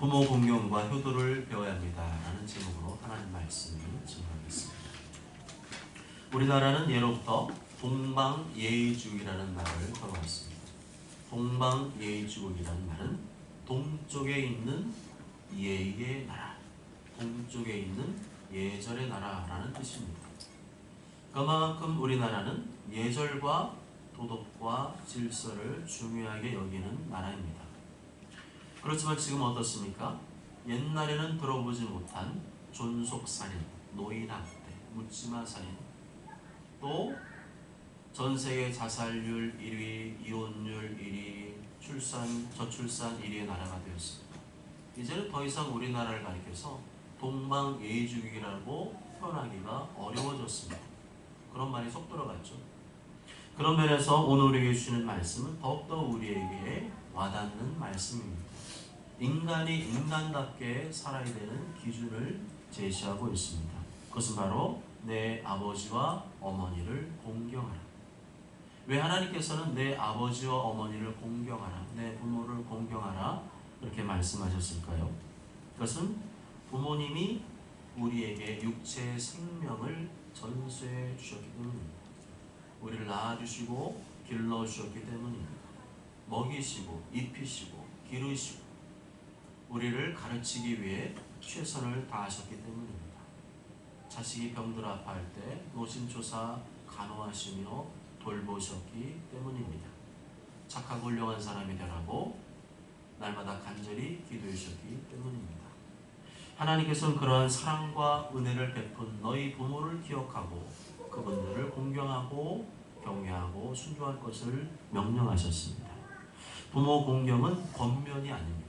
부모 공경과 효도를 배워야 합니다 라는 제목으로 하나님 말씀을 증거하겠습니다. 우리나라는 예로부터 동방예의주의라는 말을 걸어왔습니다. 동방예의주의라는 말은 동쪽에 있는 예의의 나라, 동쪽에 있는 예절의 나라라는 뜻입니다. 그만큼 우리나라는 예절과 도덕과 질서를 중요하게 여기는 나라입니다. 그렇지만 지금 어떻습니까? 옛날에는 들어보지 못한 존속살인, 노인학대, 묻지마살인, 또 전세계 자살률 1위, 이혼율 1위, 저출산 1위의 나라가 되었습니다. 이제는 더 이상 우리나라를 가리켜서 동방예의주의라고 표현하기가 어려워졌습니다. 그런 말이 쏙 들어갔죠. 그런 면에서 오늘 우리에게 주시는 말씀은 더욱더 우리에게 와닿는 말씀입니다. 인간이 인간답게 살아야 되는 기준을 제시하고 있습니다. 그것은 바로 내 아버지와 어머니를 공경하라. 왜 하나님께서는 내 아버지와 어머니를 공경하라, 내 부모를 공경하라 이렇게 말씀하셨을까요? 그것은 부모님이 우리에게 육체의 생명을 전수해 주셨기 때문입니다. 우리를 낳아주시고 길러주셨기 때문입니다. 먹이시고 입히시고 기르시고 우리를 가르치기 위해 최선을 다하셨기 때문입니다. 자식이 병들 아파할 때 노심초사 간호하시며 돌보셨기 때문입니다. 착하고 훌륭한 사람이 되라고 날마다 간절히 기도해 주셨기 때문입니다. 하나님께서는 그러한 사랑과 은혜를 베푼 너희 부모를 기억하고 그분들을 공경하고 경외하고 순종할 것을 명령하셨습니다. 부모 공경은 권면이 아닙니다.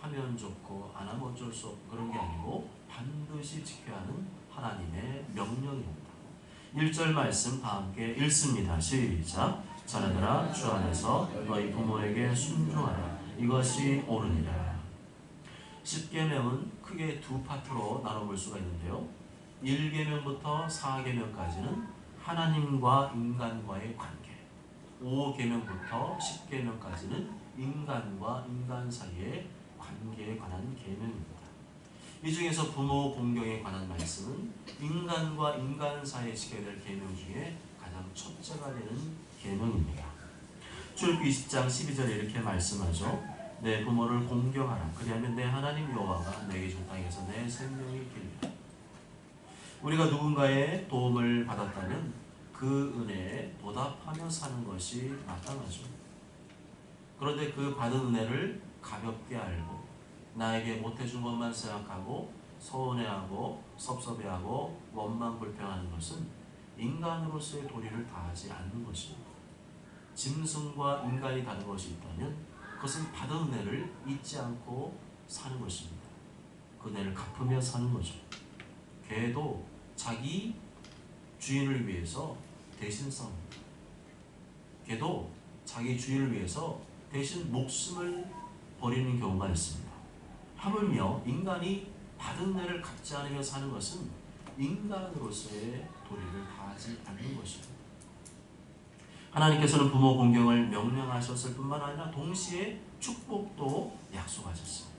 하면 좋고 안 하면 어쩔 수 없고 그런 게 아니고 반드시 지켜야 하는 하나님의 명령입니다. 1절 말씀 다 함께 읽습니다. 시작. 자녀들아 주 안에서 너희 부모에게 순종하라. 이것이 옳으니라. 10계명은 크게 두 파트로 나눠볼 수가 있는데요. 1계명부터 4계명까지는 하나님과 인간과의 관계, 5계명부터 10계명까지는 인간과 인간 사이의 관계에 관한 계명입니다. 이 중에서 부모 공경에 관한 말씀은 인간과 인간 사이에 지켜야 될 계명 중에 가장 첫째가 되는 계명입니다. 출애굽기 20장 12절에 이렇게 말씀하죠. 내 부모를 공경하라. 그리하면 내 하나님 여호와가 내게 준 땅에서 내 생명이 길리라. 우리가 누군가의 도움을 받았다면 그 은혜에 보답하며 사는 것이 마땅하죠. 그런데 그 받은 은혜를 가볍게 알고 나에게 못해준 것만 생각하고 서운해하고 섭섭해하고 원망 불평하는 것은 인간으로서의 도리를 다하지 않는 것입니다. 짐승과 인간이 다른 것이 있다면 그것은 받은 은혜를 잊지 않고 사는 것입니다. 그 은혜를 갚으며 사는 거죠. 개도 자기 주인을 위해서 대신 싸웁니다. 개도 자기 주인을 위해서 대신 목숨을 버리는 경우가 있습니다. 하물며 인간이 받은 은혜를 갚지 않으며 사는 것은 인간으로서의 도리를 다하지 않는 것입니다. 하나님께서는 부모 공경을 명령하셨을 뿐만 아니라 동시에 축복도 약속하셨습니다.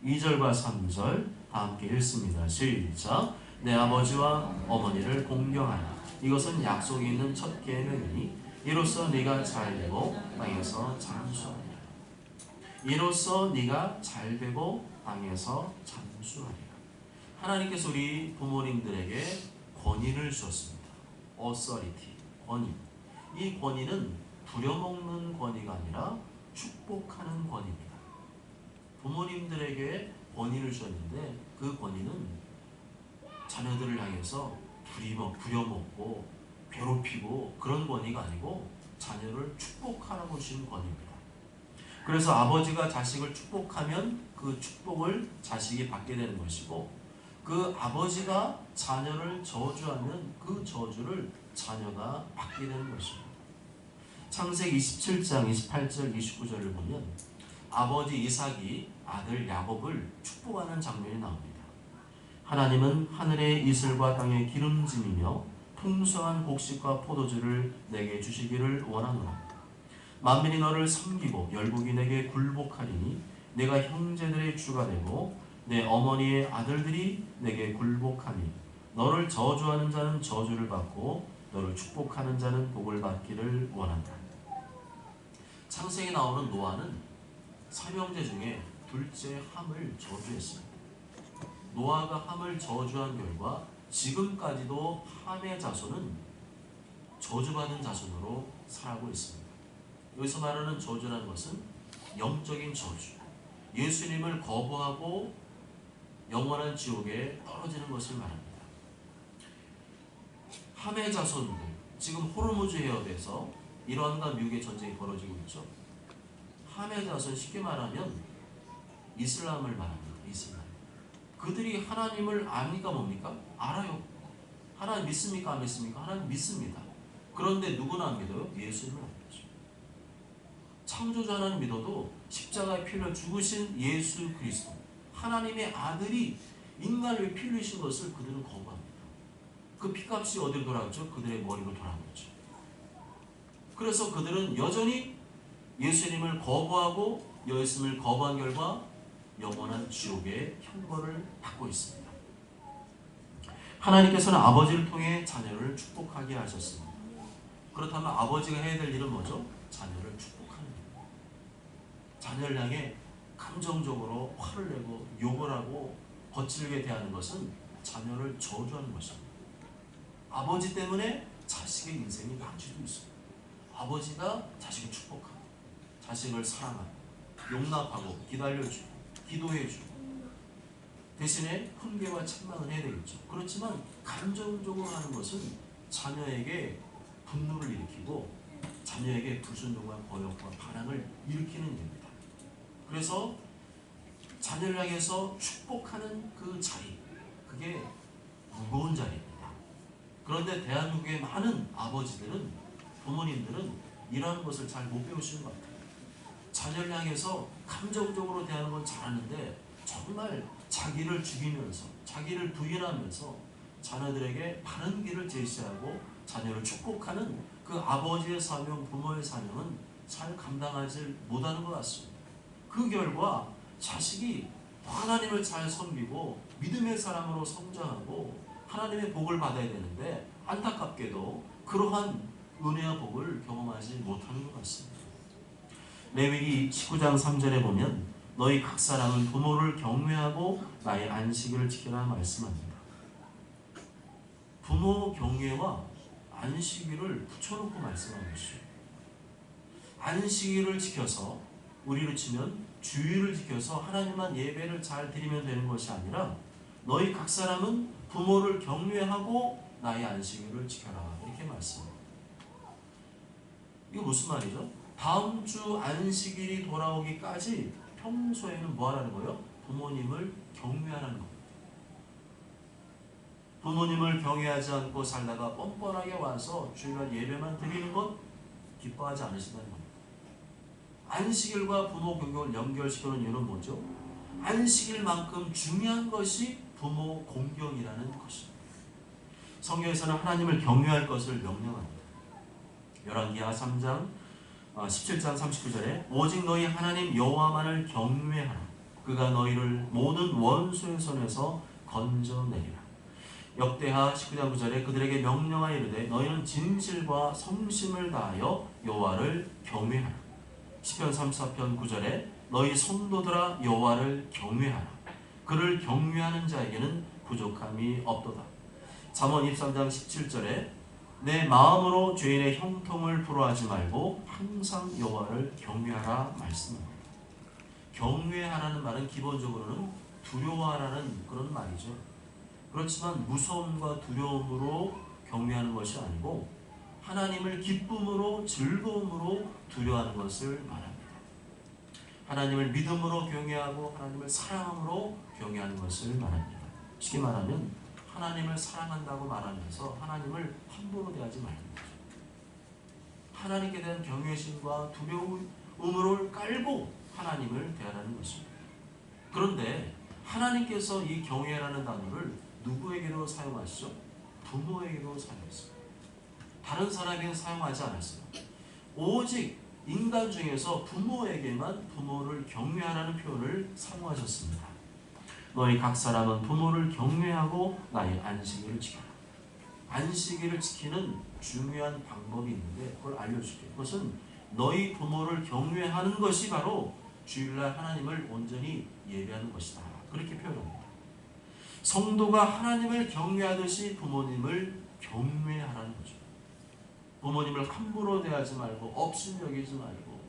2절과 3절 다 함께 읽습니다. 시작. 내 아버지와 어머니를 공경하라. 이것은 약속이 있는 첫 계명이니 이로써 네가 잘되고 땅에서 장수하리라. 이로써 네가 잘되고 땅에서 장수하리라. 하나님께서 우리 부모님들에게 권위를 주셨습니다. authority, 권위. 이 권위는 부려먹는 권위가 아니라 축복하는 권위입니다. 부모님들에게 권위를 주셨는데 그 권위는 자녀들을 향해서 부려먹고 괴롭히고 그런 권위가 아니고 자녀를 축복하라고 주신 권위입니다. 그래서 아버지가 자식을 축복하면 그 축복을 자식이 받게 되는 것이고 그 아버지가 자녀를 저주하면 그 저주를 자녀가 받게 되는 것입니다. 창세기 27장 28절 29절을 보면 아버지 이삭이 아들 야곱을 축복하는 장면이 나옵니다. 하나님은 하늘의 이슬과 땅의 기름짐이며 풍성한 곡식과 포도주를 내게 주시기를 원하노라. 만민이 너를 섬기고 열국이 내게 굴복하리니 내가 형제들의 주가 되고 내 어머니의 아들들이 내게 굴복하니 너를 저주하는 자는 저주를 받고 너를 축복하는 자는 복을 받기를 원한다. 창세기에 나오는 노아는 삼형제 중에 둘째 함을 저주했습니다. 노아가 함을 저주한 결과 지금까지도 함의 자손은 저주받은 자손으로 살아가고 있습니다. 여기서 말하는 저주라는 것은 영적인 저주, 예수님을 거부하고 영원한 지옥에 떨어지는 것을 말합니다. 함의 자손들, 지금 호르무즈 해협에서 이란과 미국의 전쟁이 벌어지고 있죠. 함의 자손, 쉽게 말하면 이슬람을 말합니다. 이슬람. 그들이 하나님을 압니까 뭡니까? 알아요. 하나님 믿습니까? 안 믿습니까? 하나님 믿습니다. 그런데 누구나 안 믿어요? 예수님을 안 믿죠. 창조주 하나님 믿어도 십자가의 피를 죽으신 예수 그리스도, 하나님의 아들이 인간을 위해 피 흘리신 것을 그들은 거부합니다. 그 피값이 어디로 돌아갔죠? 그들의 머리로 돌아갔죠. 그래서 그들은 여전히 예수님을 거부하고 예수님을 거부한 결과 영원한 지옥의 형벌을 받고 있습니다. 하나님께서는 아버지를 통해 자녀를 축복하게 하셨습니다. 그렇다면 아버지가 해야 될 일은 뭐죠? 자녀를 축복하는 것. 자녀를 향해 감정적으로 화를 내고 욕을 하고 거칠게 대하는 것은 자녀를 저주하는 것입니다. 아버지 때문에 자식의 인생이 망치고 있습니다. 아버지가 자식을 축복하고 자식을 사랑하고 용납하고 기다려주고 기도해주고 대신에 훈계와 책망을 해야 되겠죠. 그렇지만 감정적으로 하는 것은 자녀에게 분노를 일으키고 자녀에게 불순종과 거역과 반항을 일으키는 일입니다. 그래서 자녀를 향해서 축복하는 그 자리, 그게 무거운 자리입니다. 그런데 대한민국의 많은 아버지들은, 부모님들은 이러한 것을 잘 못 배우시는 것 같아요. 자녀를 향해서 감정적으로 대하는 건 잘하는데 정말 자기를 죽이면서 자기를 부인하면서 자녀들에게 바른 길을 제시하고 자녀를 축복하는 그 아버지의 사명, 부모의 사명은 잘 감당하지 못하는 것 같습니다. 그 결과 자식이 하나님을 잘 섬기고 믿음의 사람으로 성장하고 하나님의 복을 받아야 되는데 안타깝게도 그러한 은혜와 복을 경험하지 못하는 것 같습니다. 레위기 19장 3절에 보면 너희 각 사람은 부모를 경외하고 나의 안식일을 지키라 말씀합니다. 부모 경외와 안식일을 붙여놓고 말씀하는 것이죠. 안식일을 지켜서 우리로 치면 주일을 지켜서 하나님만 예배를 잘 드리면 되는 것이 아니라 너희 각 사람은 부모를 경외하고 나의 안식일을 지켜라 이렇게 말씀합니다. 이거 무슨 말이죠? 다음 주 안식일이 돌아오기까지 평소에는 뭐 하라는 거예요? 부모님을 경외하라는 겁니다. 부모님을 경외하지 않고 살다가 뻔뻔하게 와서 주일날 예배만 드리는 것 기뻐하지 않으신다는 겁니다. 안식일과 부모 경외를 연결시키는 이유는 뭐죠? 안식일만큼 중요한 것이 부모 공경이라는 것입니다. 성경에서는 하나님을 경외할 것을 명령합니다. 열왕기하 3장 17장 39절에 오직 너희 하나님 여호와만을 경외하라. 그가 너희를 모든 원수의 손에서 건져내리라. 역대하 19장 9절에 그들에게 명령하여 이르되 너희는 진실과 성심을 다하여 여호와를 경외하라. 시편 34편 9절에 너희 성도들아 여호와를 경외하라. 그를 경외하는 자에게는 부족함이 없도다. 잠언 23장 17절에 내 마음으로 죄인의 형통을 부러워하지 말고 항상 여호와를 경외하라 말씀합니다. 경외하라는 말은 기본적으로는 두려워하라는 그런 말이죠. 그렇지만 무서움과 두려움으로 경외하는 것이 아니고 하나님을 기쁨으로 즐거움으로 두려워하는 것을 말합니다. 하나님을 믿음으로 경외하고 하나님을 사랑함으로 경외하는 것을 말합니다. 쉽게 말하면 하나님을 사랑한다고 말하면서 하나님을 함부로 대하지 말는 거죠. 하나님께 대한 경외심과 두려움을 깔고 하나님을 대하라는 것입니다. 그런데 하나님께서 이 경외라는 단어를 누구에게도 사용하시죠? 부모에게도 사용했어요. 다른 사람에게는 사용하지 않았어요. 오직 인간 중에서 부모에게만 부모를 경외하라는 표현을 사용하셨습니다. 너희 각 사람은 부모를 경외하고 나의 안식일을 지켜라. 안식일을 지키는 중요한 방법이 있는데 그걸 알려줄게요. 그것은 너희 부모를 경외하는 것이 바로 주일날 하나님을 온전히 예배하는 것이다. 그렇게 표현합니다. 성도가 하나님을 경외하듯이 부모님을 경외하라는 거죠. 부모님을 함부로 대하지 말고 업신여기지 말고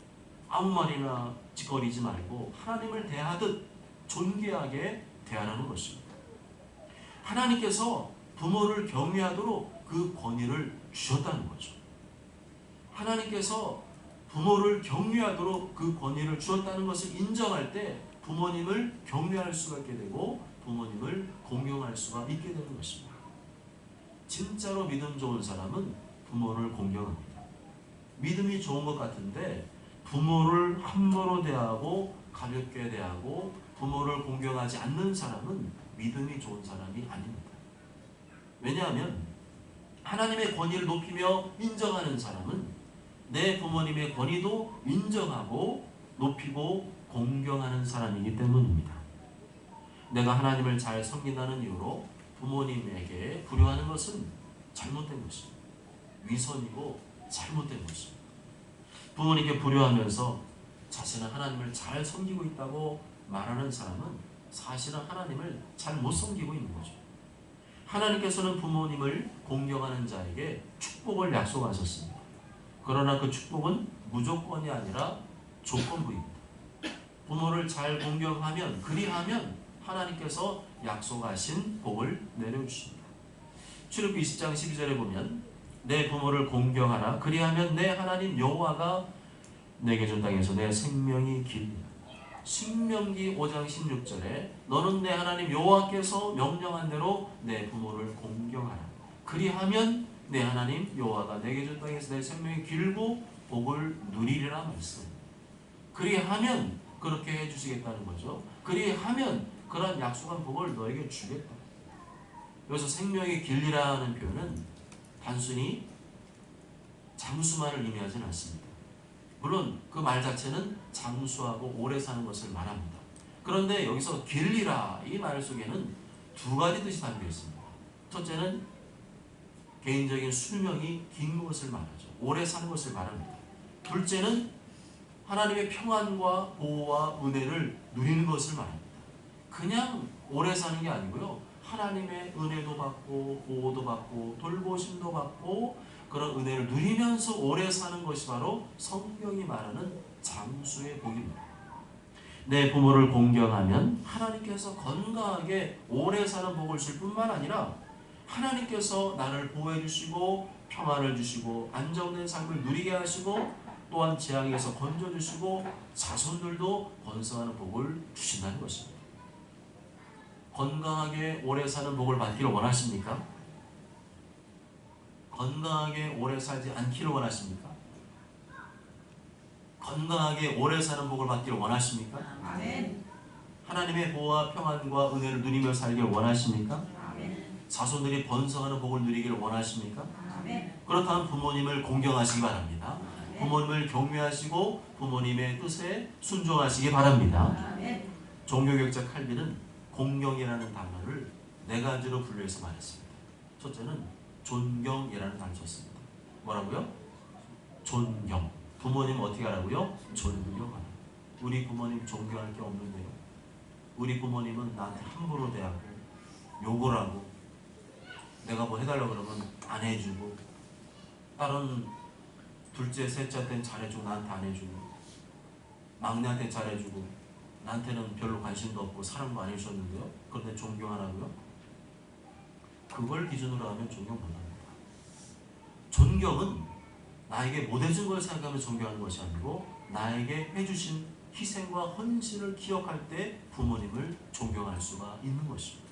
아무 말이나 짓거리지 말고 하나님을 대하듯 존귀하게 대하라는 것입니다. 하나님께서 부모를 경외하도록 그 권위를 주셨다는 거죠. 하나님께서 부모를 경외하도록 그 권위를 주었다는 것을 인정할 때 부모님을 경외할 수가 있게 되고 부모님을 공경할 수가 있게 되는 것입니다. 진짜로 믿음 좋은 사람은 부모를 공경합니다. 믿음이 좋은 것 같은데 부모를 함부로 대하고 가볍게 대하고 부모를 공경하지 않는 사람은 믿음이 좋은 사람이 아닙니다. 왜냐하면 하나님의 권위를 높이며 인정하는 사람은 내 부모님의 권위도 인정하고 높이고 공경하는 사람이기 때문입니다. 내가 하나님을 잘 섬긴다는 이유로 부모님에게 불효하는 것은 잘못된 것입니다. 위선이고 잘못된 것입니다. 부모님께 불효하면서 자신은 하나님을 잘 섬기고 있다고 말하는 사람은 사실은 하나님을 잘 못 섬기고 있는 거죠. 하나님께서는 부모님을 공경하는 자에게 축복을 약속하셨습니다. 그러나 그 축복은 무조건이 아니라 조건부입니다. 부모를 잘 공경하면 그리하면 하나님께서 약속하신 복을 내려주십니다. 출애굽기 20장 12절에 보면 내 부모를 공경하라 그리하면 내 하나님 여호와가 내게 준 땅에서 내 생명이 길리라. 신명기 5장 16절에 너는 내 하나님 여호와께서 명령한 대로 내 부모를 공경하라 그리하면 내 하나님 여호와가 내게 준 땅에서 내 생명이 길고 복을 누리리라 말씀. 그리하면 그렇게 해주시겠다는 거죠. 그리하면 그런 약속한 복을 너에게 주겠다. 여기서 생명이 길리라는 표현은 단순히 장수만을 의미하지는 않습니다. 물론 그 말 자체는 장수하고 오래 사는 것을 말합니다. 그런데 여기서 길리라 이 말 속에는 두 가지 뜻이 담겨 있습니다. 첫째는 개인적인 수명이 긴 것을 말하죠. 오래 사는 것을 말합니다. 둘째는 하나님의 평안과 보호와 은혜를 누리는 것을 말합니다. 그냥 오래 사는 게 아니고요. 하나님의 은혜도 받고 보호도 받고 돌보심도 받고 그런 은혜를 누리면서 오래 사는 것이 바로 성경이 말하는 장수의 복입니다. 내 부모를 공경하면 하나님께서 건강하게 오래 사는 복을 줄 뿐만 아니라 하나님께서 나를 보호해 주시고 평안을 주시고 안정된 삶을 누리게 하시고 또한 재앙에서 건져주시고 자손들도 번성하는 복을 주신다는 것입니다. 건강하게 오래 사는 복을 받기를 원하십니까? 건강하게 오래 살지 않기를 원하십니까? 건강하게 오래 사는 복을 받기를 원하십니까? 아멘. 하나님의 보호와 평안과 은혜를 누리며 살기를 원하십니까? 아멘. 자손들이 번성하는 복을 누리기를 원하십니까? 아멘. 그렇다면 부모님을 공경하시기 바랍니다. 아멘. 부모님을 경외하시고 부모님의 뜻에 순종하시기 바랍니다. 아멘. 종교개혁자 칼빈은 공경이라는 단어를 네 가지로 분류해서 말했습니다. 첫째는 존경이라는 단어를 썼습니다. 뭐라고요? 존경. 부모님 어떻게 하라고요? 존경하라. 우리 부모님 존경할 게 없는데요. 우리 부모님은 나한테 함부로 대하고 욕을 하고 내가 뭐 해달라고 그러면 안 해주고 다른 둘째, 셋째한테는 잘해주고 나한테 안 해주고 막내한테 잘해주고 나한테는 별로 관심도 없고 사랑도 안 해주셨는데요. 그런데 존경하라고요? 그걸 기준으로 하면 존경 못합니다. 존경은 나에게 못해준 걸 생각하면 존경하는 것이 아니고 나에게 해주신 희생과 헌신을 기억할 때 부모님을 존경할 수가 있는 것입니다.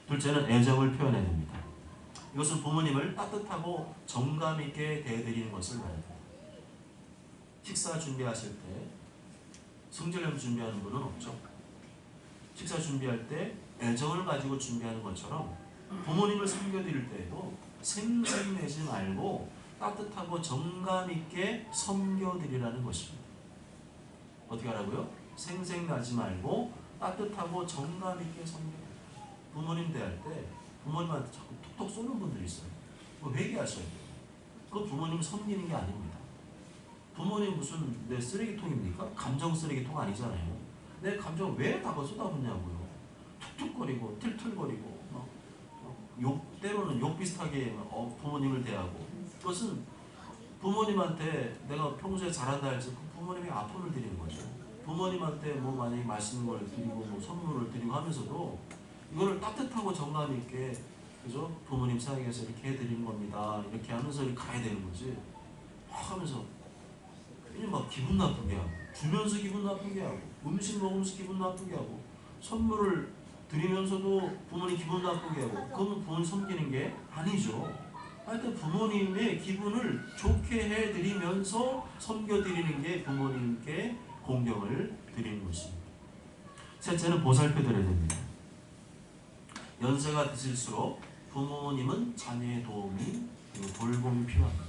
둘째는 애정을 표현해야 됩니다. 이것은 부모님을 따뜻하고 정감 있게 대해드리는 것을 말합니다. 식사 준비하실 때 성질내면 준비하는 분은 없죠. 식사 준비할 때 애정을 가지고 준비하는 것처럼 부모님을 섬겨드릴 때에도 생색내지 말고 따뜻하고 정감 있게 섬겨드리라는 것입니다. 어떻게 하라고요? 생색나지 말고 따뜻하고 정감 있게 섬겨드리라. 부모님 대할 때 부모님한테 자꾸 톡톡 쏘는 분들이 있어요. 그거 회개하셔야 돼요. 그건 부모님 섬기는 게 아닙니다. 부모님 무슨 내 쓰레기통입니까? 감정 쓰레기통 아니잖아요. 내 감정 왜 다 쏟아붓냐고요. 툭툭거리고 틀틀거리고 욕, 때로는 욕 비슷하게 부모님을 대하고, 그것은 부모님한테 내가 평소에 잘한다 할지 그 부모님의 아픔을 드리는 거죠. 부모님한테 뭐 만약에 맛있는 걸 드리고 뭐 선물을 드리고 하면서도 이거를 따뜻하고 정감 있게, 그죠? 부모님 생각해서 이렇게 해드리는 겁니다. 이렇게 하면서 이렇게 가야 되는 거지. 막 하면서 그냥 막 기분 나쁘게 하고, 주면서 기분 나쁘게 하고, 음식 먹으면서 기분 나쁘게 하고, 선물을 드리면서도 부모님 기분 나쁘게 하고, 그러면 부모님 섬기는 게 아니죠. 하여튼 부모님의 기분을 좋게 해드리면서 섬겨드리는 게 부모님께 공경을 드리는 것입니다. 셋째는 보살펴드려야 됩니다. 연세가 드실수록 부모님은 자녀의 도움이 그리고 돌봄이 필요합니다.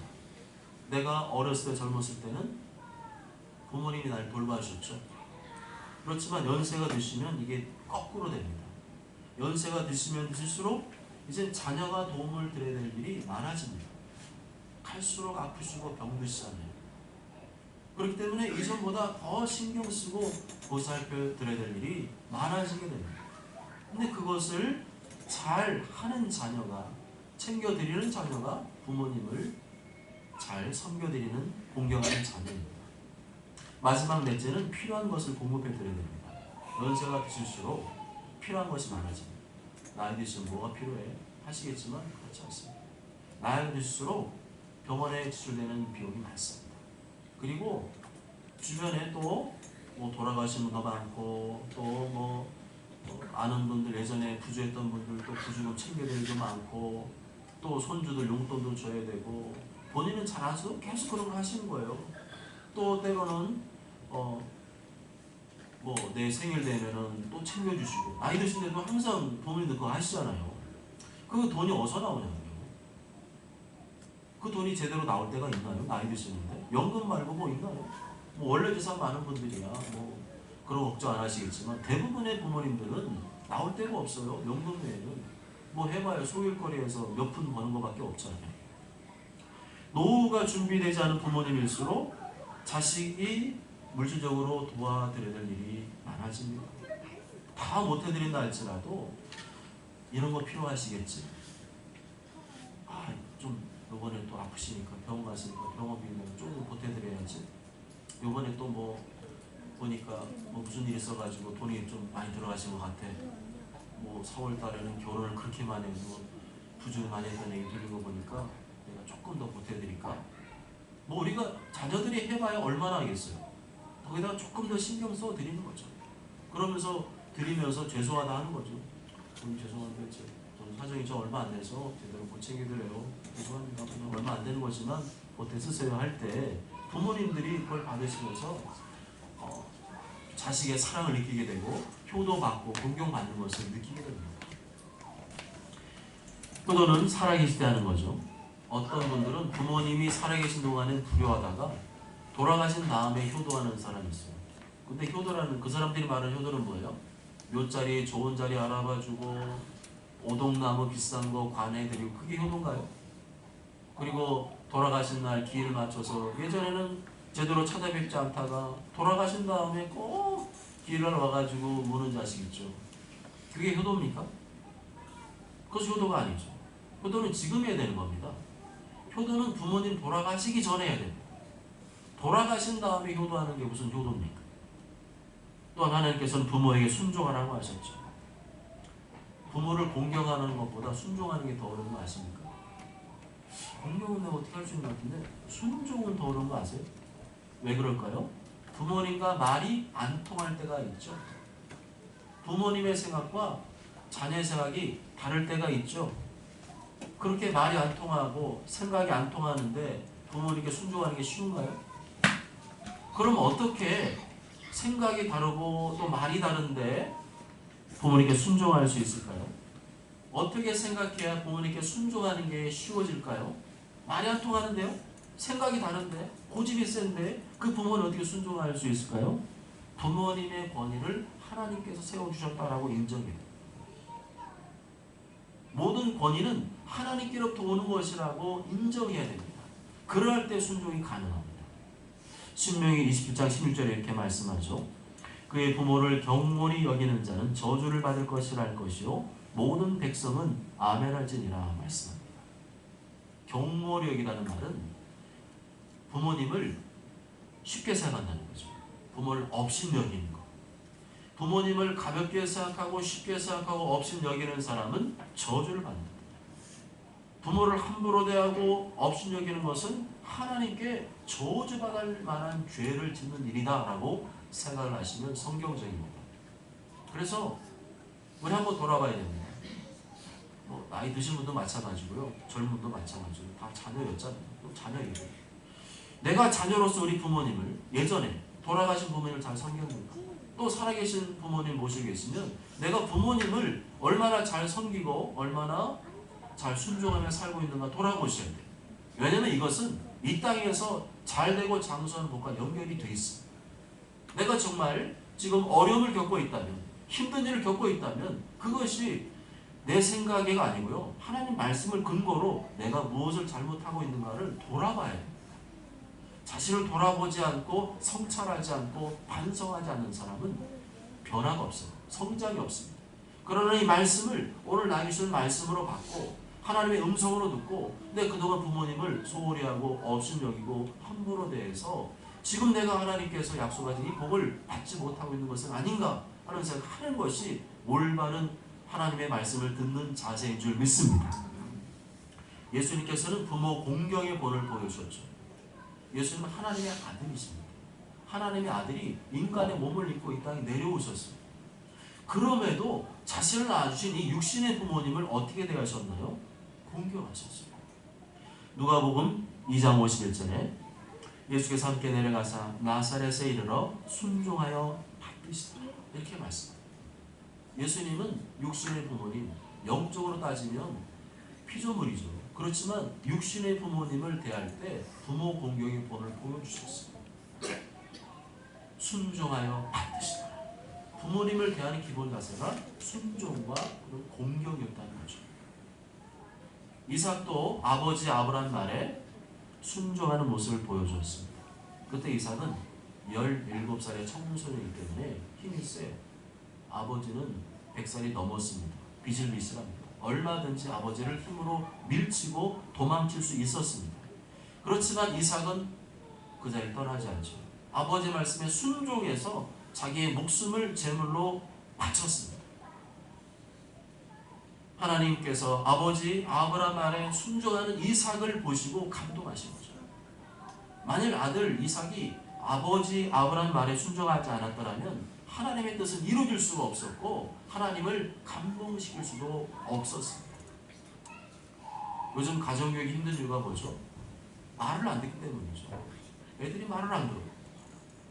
내가 어렸을 때 젊었을 때는 부모님이 날 돌봐주셨죠. 그렇지만 연세가 드시면 이게 거꾸로 됩니다. 연세가 드시면 드실수록 이제 자녀가 도움을 드려야 될 일이 많아집니다. 갈수록 아프시고 병드시잖아요. 그렇기 때문에 이전보다 더 신경 쓰고 보살펴 드려야 될 일이 많아지게 됩니다. 근데 그것을 잘 하는 자녀가, 챙겨드리는 자녀가 부모님을 잘 섬겨드리는, 공경하는 자녀입니다. 마지막 넷째는 필요한 것을 공급해 드려야 됩니다. 연세가 드실수록 필요한 것이 많아집니다. 나이 드시면 뭐가 필요해? 하시겠지만 그렇지 않습니다. 나이가 드실수록 병원에 지출되는 비용이 많습니다. 그리고 주변에 또 뭐 돌아가신 분도 많고, 또 뭐 아는 분들, 예전에 부주했던 분들 또 부주금 챙겨드릴 일도 많고, 또 손주들 용돈도 줘야 되고, 본인은 잘 안 써도 계속 그런 거 하시는 거예요. 또 때로는 뭐 내 생일 되면은 또 챙겨주시고, 나이 드신데도 항상 부모님들 그거 하시잖아요. 그 돈이 어디서 나오냐고요. 그 돈이 제대로 나올 때가 있나요? 나이 드시는데 연금 말고 뭐 있나요? 뭐 원래 재산 많은 분들이야 뭐 그런 걱정 안 하시겠지만, 대부분의 부모님들은 나올 데가 없어요. 연금 외에는 뭐 해봐야 소일거리에서 몇 푼 버는 것밖에 없잖아요. 노후가 준비되지 않은 부모님일수록 자식이 물질적으로 도와드려야 될 일이 많아집니다. 다 못해드린다 할지라도 이런 거 필요하시겠지. 좀 요번에 또 아프시니까 병원 가시니까 병원비 뭐 조금 보태드려야지. 요번에 또 뭐 보니까 뭐 무슨 일 있어가지고 돈이 좀 많이 들어가신 것 같아. 뭐 4월 달에는 결혼을 그렇게 많이 해서 부주를 많이 했다는 얘기 들린 거 보니까 내가 조금 더 보태드릴까? 뭐 우리가 자녀들이 해봐야 얼마나 하겠어요. 거기다가 조금 더 신경 써 드리는 거죠. 그러면서 드리면서 죄송하다 하는 거죠. 좀 죄송한데 저는 사정이 좀 얼마 안 돼서 제대로 못 챙겨드려요. 죄송합니다. 그냥 얼마 안 되는 거지만 보태 쓰세요 할 때 부모님들이 그걸 받으시면서 자식의 사랑을 느끼게 되고 효도받고 존경받는 것을 느끼게 됩니다. 효도는 살아계실 때 하는 거죠. 어떤 분들은 부모님이 살아계신 동안엔 불효하다가 돌아가신 다음에 효도하는 사람이 있어요. 근데 효도라는, 그 사람들이 말하는 효도는 뭐예요? 묘자리, 좋은 자리 알아봐주고 오동나무 비싼 거 관해드리고, 그게 효도인가요? 그리고 돌아가신 날 기일 맞춰서, 예전에는 제대로 찾아뵙지 않다가 돌아가신 다음에 꼭 기일날 와가지고 무는 자식 있죠. 그게 효도입니까? 그것이 효도가 아니죠. 효도는 지금 해야 되는 겁니다. 효도는 부모님 돌아가시기 전에 해야 됩니다. 돌아가신 다음에 효도하는 게 무슨 효도입니까? 또한 하나님께서는 부모에게 순종하라고 하셨죠. 부모를 공경하는 것보다 순종하는 게 더 어려운 거 아십니까? 공경은 내가 어떻게 할 수 있는 것 같은데 순종은 더 어려운 거 아세요? 왜 그럴까요? 부모님과 말이 안 통할 때가 있죠. 부모님의 생각과 자녀의 생각이 다를 때가 있죠. 그렇게 말이 안 통하고 생각이 안 통하는데 부모님께 순종하는 게 쉬운가요? 그럼 어떻게 생각이 다르고 또 말이 다른데 부모님께 순종할 수 있을까요? 어떻게 생각해야 부모님께 순종하는 게 쉬워질까요? 말이 안 통하는데요? 생각이 다른데? 고집이 센데? 그 부모는 어떻게 순종할 수 있을까요? 부모님의 권위를 하나님께서 세워주셨다라고 인정해요. 모든 권위는 하나님께로부터 오는 것이라고 인정해야 됩니다. 그럴 때 순종이 가능합니다. 신명기 27장 16절에 이렇게 말씀하죠. 그의 부모를 경홀히 여기는 자는 저주를 받을 것이라 할 것이요 모든 백성은 아멘할지니라 말씀합니다. 경홀히 여기라는 말은 부모님을 쉽게 생각한다는 거죠. 부모를 업신여기는 것. 부모님을 가볍게 생각하고 쉽게 생각하고 업신여기는 사람은 저주를 받는다. 부모를 함부로 대하고 업신여기는 것은 하나님께 저주받을 만한 죄를 짓는 일이다 라고 생각을 하시면 성경적인 겁니다. 그래서 우리 한번 돌아봐야 됩니다. 나이 드신 분도 마찬가지고요. 젊은 분도 마찬가지고 다 자녀였잖아요. 또 자녀예요. 내가 자녀로서 우리 부모님을 예전에 돌아가신 부모님을 잘 섬겼는가? 또 살아계신 부모님 모시고 계시면 내가 부모님을 얼마나 잘 섬기고 얼마나 잘 순종하며 살고 있는가 돌아보셔야 돼요. 왜냐하면 이것은 이 땅에서 잘되고 장수하는 것과 연결이 돼 있습니다. 내가 정말 지금 어려움을 겪고 있다면 힘든 일을 겪고 있다면 그것이 내 생각이 아니고요. 하나님 말씀을 근거로 내가 무엇을 잘못하고 있는가를 돌아봐야 됩니다. 자신을 돌아보지 않고 성찰하지 않고 반성하지 않는 사람은 변화가 없어요. 성장이 없습니다. 그러나 이 말씀을 오늘 나에게 주신 말씀으로 받고 하나님의 음성으로 듣고 근데 그동안 부모님을 소홀히 하고 업신여기고 함부로 대해서 지금 내가 하나님께서 약속하신 이 복을 받지 못하고 있는 것은 아닌가 하는 생각하는 것이 올바른 하나님의 말씀을 듣는 자세인 줄 믿습니다. 예수님께서는 부모 공경의 본을 보여주셨죠. 예수님은 하나님의 아들이십니다. 하나님의 아들이 인간의 몸을 입고 이 땅에 내려오셨습니다. 그럼에도 자신을 낳아주신 이 육신의 부모님을 어떻게 대하셨나요? 공경하셨어요. 누가복음 2장 51절에 예수께서 함께 내려가사 나사렛에 이르러 순종하여 받으시더라 이렇게 말씀합니다. 예수님은 육신의 부모님, 영적으로 따지면 피조물이죠. 그렇지만 육신의 부모님을 대할 때 부모 공경의 본을 보여주셨습니다. 순종하여 받으시더라. 부모님을 대하는 기본 자세가 순종과 그런 공경이었다는 거죠. 이삭도 아버지 아브라함 말에 순종하는 모습을 보여주었습니다. 그때 이삭은 17살의 청소년이기 때문에 힘이 세요. 아버지는 100살이 넘었습니다. 비실비실합니다. 얼마든지 아버지를 힘으로 밀치고 도망칠 수 있었습니다. 그렇지만 이삭은 그 자리를 떠나지 않죠. 아버지 말씀에 순종해서 자기의 목숨을 제물로 바쳤습니다. 하나님께서 아버지 아브라함 말에 순종하는 이삭을 보시고 감동하신 거죠. 만일 아들 이삭이 아버지 아브라함 말에 순종하지 않았더라면 하나님의 뜻은 이루어질 수가 없었고 하나님을 감동시킬 수도 없었습니다. 요즘 가정교육이 힘든 이유가 뭐죠? 말을 안 듣기 때문이죠. 애들이 말을 안 들어요.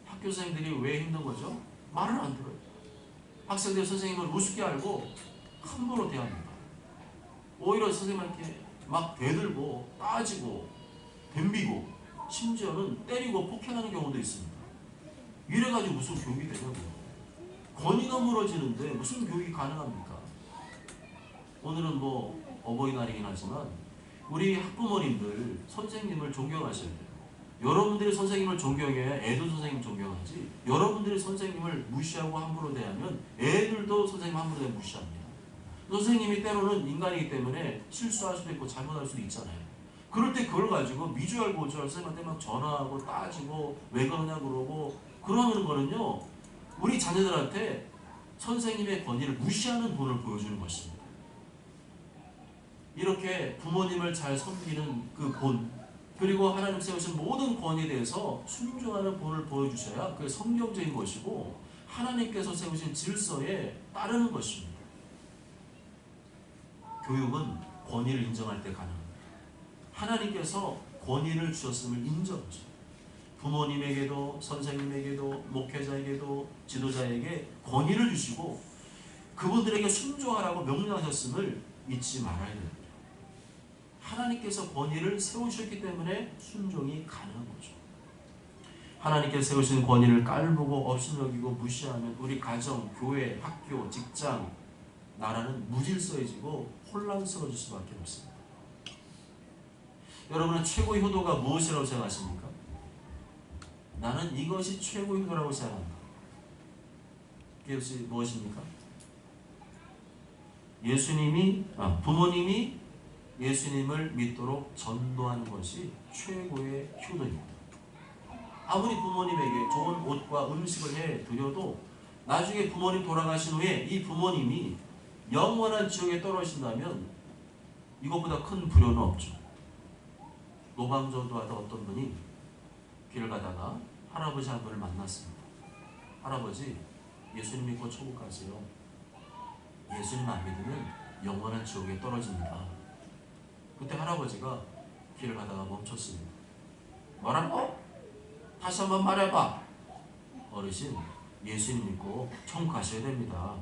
학교 선생님들이 왜 힘든 거죠? 말을 안 들어요. 학생들 선생님을 우습게 알고 함부로 대합니다. 오히려 선생님한테 막 대들고 따지고 덤비고 심지어는 때리고 폭행하는 경우도 있습니다. 이래가지고 무슨 교육이 되냐고요. 권위가 무너지는데 무슨 교육이 가능합니까? 오늘은 어버이날이긴 하지만 우리 학부모님들 선생님을 존경하셔야 돼요. 여러분들이 선생님을 존경해야 애도 선생님 존경하지 여러분들이 선생님을 무시하고 함부로 대하면 애들도 선생님 함부로 대하면 무시합니다. 선생님이 때로는 인간이기 때문에 실수할 수도 있고 잘못할 수도 있잖아요. 그럴 때 그걸 가지고 미주알 고주알 선생님한테 막 전화하고 따지고 왜 그러냐 그러고 그러는 거는요 우리 자녀들한테 선생님의 권위를 무시하는 본을 보여주는 것입니다. 이렇게 부모님을 잘 섬기는 그 본 그리고 하나님 세우신 모든 권위에 대해서 순종하는 본을 보여주셔야 그게 성경적인 것이고 하나님께서 세우신 질서에 따르는 것입니다. 교육은 권위를 인정할 때 가능합니다. 하나님께서 권위를 주셨음을 인정하죠. 부모님에게도 선생님에게도 목회자에게도 지도자에게 권위를 주시고 그분들에게 순종하라고 명령하셨음을 잊지 말아야 됩니다. 하나님께서 권위를 세우셨기 때문에 순종이 가능한 거죠. 하나님께서 세우신 권위를 깔보고 업신여기고 무시하면 우리 가정, 교회, 학교, 직장, 나라는 무질서해지고 혼란스러워질 수밖에 없습니다. 여러분은 최고의 효도가 무엇이라고 생각하십니까? 나는 이것이 최고의 효도라고 생각한다. 그것이 무엇입니까? 부모님이 예수님을 믿도록 전도하는 것이 최고의 효도입니다. 아무리 부모님에게 좋은 옷과 음식을 해드려도 나중에 부모님 돌아가신 후에 이 부모님이 영원한 지옥에 떨어진다면 이것보다 큰 불효는 없죠. 노방전도하다 어떤 분이 길을 가다가 할아버지 한 분을 만났습니다. 할아버지, 예수님 믿고 천국 가세요. 예수님 안 믿으면 영원한 지옥에 떨어집니다. 그때 할아버지가 길을 가다가 멈췄습니다. 뭐라고? 다시 한번 말해봐. 어르신, 예수님 믿고 천국 가셔야 됩니다.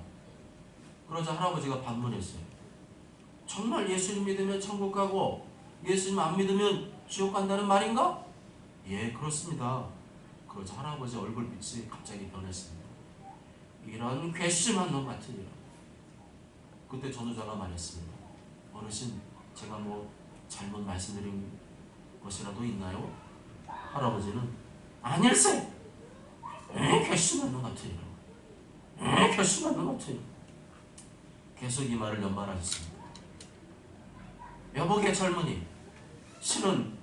그러자 할아버지가 반문했어요. 정말 예수님 믿으면 천국 가고 예수님 안 믿으면 지옥 간다는 말인가? 예, 그렇습니다. 그러자 할아버지 얼굴빛이 갑자기 변했습니다. 이런 괘씸한 놈 같으니라. 그때 전도자가 말했습니다. 어르신, 제가 뭐 잘못 말씀드린 것이라도 있나요? 할아버지는 아닐세. 괘씸한 놈 같으니라. 괘씸한 놈 같으니라. 계속 이 말을 연말하셨습니다. 여보게 젊은이, 실은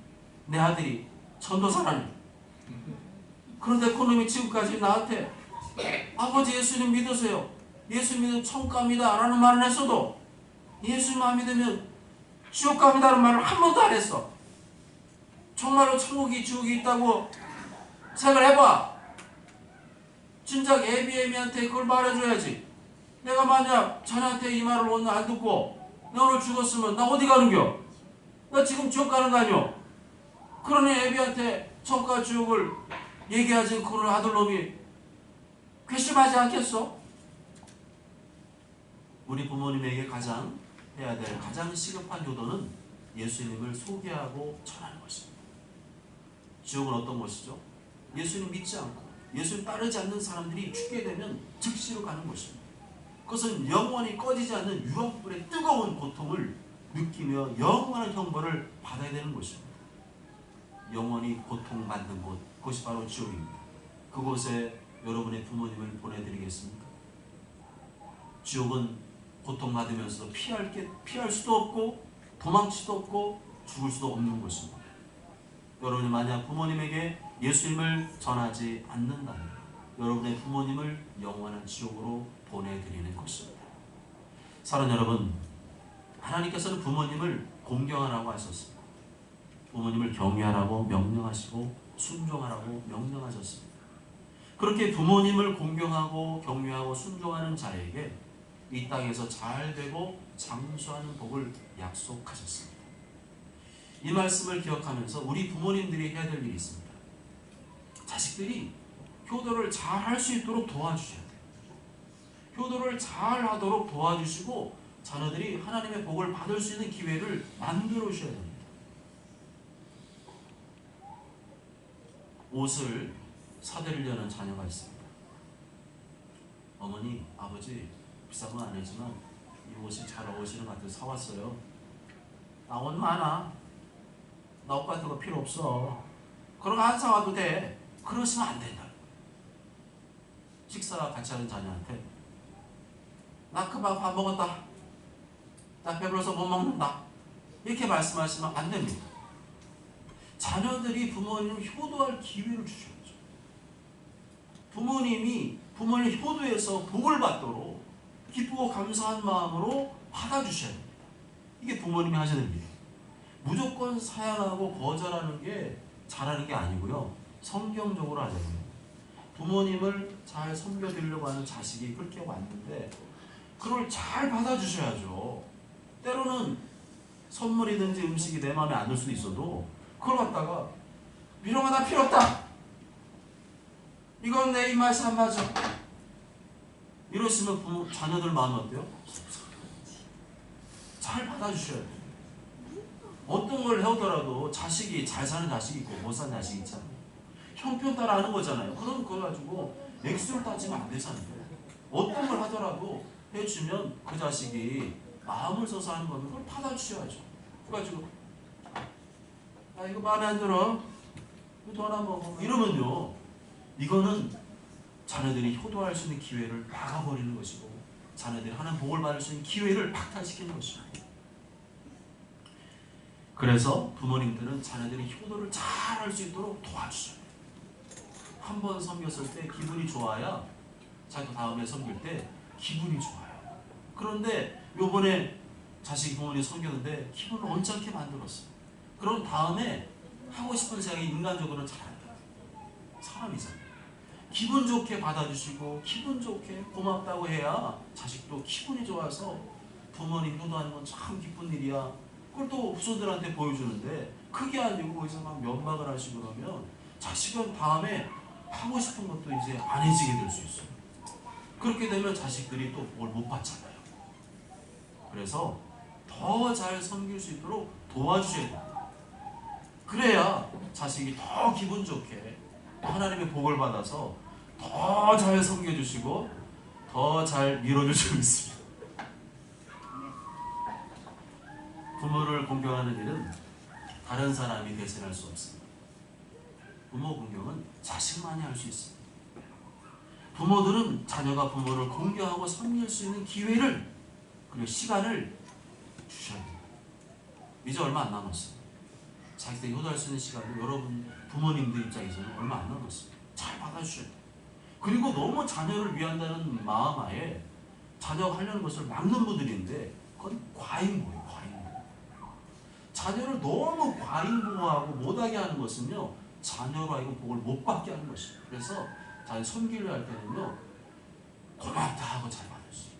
내 아들이 전도사라니. 그런데 그놈이 지금까지 나한테 아버지 예수님 믿으세요. 예수 믿으면 천국 갑니다 라는 말을 했어도 예수님 안 믿으면 지옥 갑니다라는 말을 한 번도 안 했어. 정말로 천국이 지옥이 있다고 생각해봐. 진작 애비애미한테 그걸 말해줘야지. 내가 만약 자네한테 이 말을 오늘 안 듣고 나 오늘 죽었으면 나 어디 가는겨? 나 지금 지옥 가는 거 아니오? 그러니 애비한테 천국과 지옥을 얘기하지 그런 아들놈이 괘씸하지 않겠어? 우리 부모님에게 가장 해야 될 가장 시급한 효도는 예수님을 소개하고 전하는 것입니다. 지옥은 어떤 것이죠? 예수님 믿지 않고 예수님 따르지 않는 사람들이 죽게 되면 즉시로 가는 것입니다. 그것은 영원히 꺼지지 않는 유황불의 뜨거운 고통을 느끼며 영원한 형벌을 받아야 되는 것입니다. 영원히 고통받는 곳, 그것이 바로 지옥입니다. 그곳에 여러분의 부모님을 보내드리겠습니까? 지옥은 고통받으면서 피할 수도 없고 도망치도 없고 죽을 수도 없는 것입니다. 여러분이 만약 부모님에게 예수님을 전하지 않는다면 여러분의 부모님을 영원한 지옥으로 보내드리는 것입니다. 사랑하는 여러분, 하나님께서는 부모님을 공경하라고 하셨습니다. 부모님을 경외하라고 명령하시고 순종하라고 명령하셨습니다. 그렇게 부모님을 공경하고 경외하고 순종하는 자에게 이 땅에서 잘되고 장수하는 복을 약속하셨습니다. 이 말씀을 기억하면서 우리 부모님들이 해야 될 일이 있습니다. 자식들이 효도를 잘 할 수 있도록 도와주셔야 돼요. 효도를 잘 하도록 도와주시고 자녀들이 하나님의 복을 받을 수 있는 기회를 만들어 주셔야 됩니다. 옷을 사드리려는 자녀가 있습니다. 어머니, 아버지, 비싼 건 아니지만 이 옷이 잘 어울리는 것 같아서 사왔어요. 나 옷 많아. 나 옷 같은 거 필요 없어. 그런 거 안 사와도 돼. 그러시면 안 된다. 식사 같이 하는 자녀한테 나 금방 밥 먹었다. 나 배불러서 못 먹는다. 이렇게 말씀하시면 안 됩니다. 자녀들이 부모님을 효도할 기회를 주셔야죠. 부모님 효도에서 복을 받도록 기쁘고 감사한 마음으로 받아주셔야 됩니다. 이게 부모님이 하셔야 됩니다. 무조건 사양하고 거절하는 게 잘하는 게 아니고요. 성경적으로 하자고요. 부모님을 잘 섬겨드리려고 하는 자식이 그렇게 왔는데 그걸 잘 받아주셔야죠. 때로는 선물이든지 음식이 내 마음에 안 들 수도 있어도 그걸 갖다가 이런 거 나 필요 없다. 이건 내 입맛이 안 맞아. 이러시면 자녀들 마음이 어때요? 잘 받아주셔야 돼요. 어떤 걸 해오더라도 자식이 잘 사는 자식이 있고 못 사는 자식이 있잖아요. 형편 따라 하는 거잖아요. 그럼 그거 가지고 액수를 따지면 안 되잖아요. 어떤 걸 하더라도 해주면 그 자식이 마음을 써서 하는 거면 그걸 받아주셔야죠. 그래가지고 야 이거 마음에 안 들어? 이거 하나 먹어. 이러면요. 이거는 자녀들이 효도할 수 있는 기회를 막아버리는 것이고 자녀들이 하나님 복을 받을 수 있는 기회를 박탈시키는 것입니다. 그래서 부모님들은 자녀들이 효도를 잘 할 수 있도록 도와주셔야 돼요. 한 번 섬겼을 때 기분이 좋아야 자기 다음에 섬길 때 기분이 좋아요. 그런데 요번에 자식이 부모님 섬겼는데 기분을 언짢게 만들었어요. 그럼 다음에 하고 싶은 생각이 인간적으로는 잘 안 돼요. 사람이잖아요. 기분 좋게 받아주시고 기분 좋게 고맙다고 해야 자식도 기분이 좋아서 부모님 효도하는 건 참 기쁜 일이야. 그걸 또 후손들한테 보여주는데 그게 아니고 거기서 막 면박을 하시고 그러면 자식은 다음에 하고 싶은 것도 이제 안 해지게 될 수 있어요. 그렇게 되면 자식들이 또 뭘 못 받잖아요. 그래서 더 잘 섬길 수 있도록 도와주셔야 됩니다. 그래야 자식이 더 기분 좋게 하나님의 복을 받아서 더 잘 섬겨주시고 더 잘 밀어주시고 있습니다. 부모를 공경하는 일은 다른 사람이 대신할 수 없습니다. 부모 공경은 자식만이 할 수 있습니다. 부모들은 자녀가 부모를 공경하고 섬길 수 있는 기회를 그리고 시간을 주셔야 됩니다. 이제 얼마 안 남았어요. 자기들 효도할 수 있는 시간을 여러분 부모님들 입장에서는 얼마 안 남았어요. 잘 받아주셔야 돼요. 그리고 너무 자녀를 위한다는 마음하에 자녀가 하려는 것을 막는 분들인데 그건 과잉보예요. 과잉보. 자녀를 너무 과잉보호하고 못하게 하는 것은요 자녀로 하여금 복을 못 받게 하는 것이에요. 그래서 자녀 섬기려 할 때는요 고맙다 하고 잘 받으세요.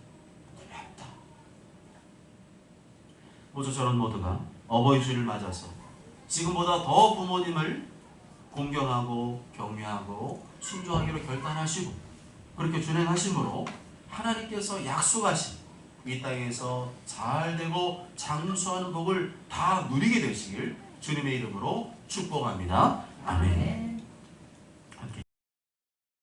고맙다. 모쪼처럼 모두가 어버이 주를 맞아서 지금보다 더 부모님을 공경하고 경외하고 순종하기로 결단하시고 그렇게 준행하심으로 하나님께서 약속하신 이 땅에서 잘되고 장수하는 복을 다 누리게 되시길 주님의 이름으로 축복합니다. 아멘.